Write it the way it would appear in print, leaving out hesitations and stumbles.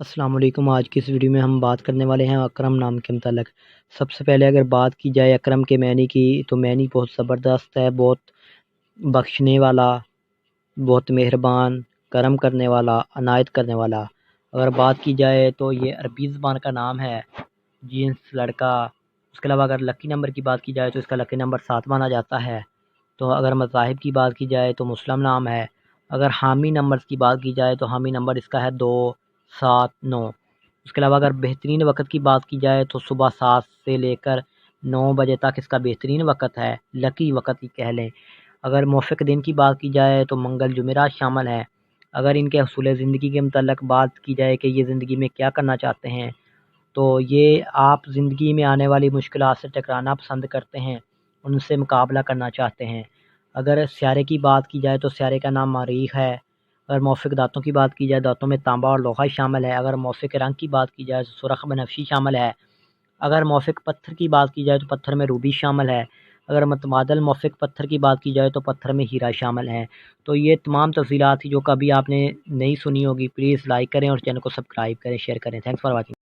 السلام علیکم۔ آج کی اس ویڈیو میں ہم بات کرنے والے ہیں اکرم نام کے متعلق۔ سب سے پہلے اگر بات کی جائے اکرم کے معنی کی تو معنی بہت زبردست ہے، بہت بخشنے والا، بہت مہربان، کرم کرنے والا، عنایت کرنے والا۔ اگر بات کی جائے تو یہ عربی زبان کا نام ہے، جنس لڑکا۔ اس کے علاوہ اگر لکی نمبر کی بات کی جائے تو اس کا لکی نمبر 7 مانا جاتا ہے۔ تو اگر مذاہب کی بات کی جائے تو مسلم نام ہے۔ اگر حامی نمبر کی بات کی جائے تو حامی نمبر اس کا ہے 2 7 9۔ اس کے علاوہ اگر بہترین وقت کی بات کی جائے تو صبح 7 سے لے کر 9 بجے تک اس کا بہترین وقت ہے، لکی وقت ہی کہہ لیں۔ اگر موافق دن کی بات کی جائے تو منگل جمعرات شامل ہے۔ اگر ان کے حصول زندگی کے متعلق بات کی جائے کہ یہ زندگی میں کیا کرنا چاہتے ہیں تو یہ آپ زندگی میں آنے والی مشکلات سے ٹکرانا پسند کرتے ہیں، ان سے مقابلہ کرنا چاہتے ہیں۔ اگر سیارے کی بات کی جائے تو سیارے کا نام مریخ ہے۔ اگر موافق دانتوں کی بات کی جائے دانتوں میں تانبا اور لوہا شامل ہے۔ اگر موافق رنگ کی بات کی جائے تو سرخ بنفشی شامل ہے۔ اگر موافق پتھر کی بات کی جائے تو پتھر میں روبی شامل ہے۔ اگر متبادل موافق پتھر کی بات کی جائے تو پتھر میں ہیرا شامل ہے۔ تو یہ تمام تفصیلات جو کبھی آپ نے نہیں سنی ہوگی، پلیز لائک کریں اور چینل کو سبسکرائب کریں، شیئر کریں۔ Thanks for watching.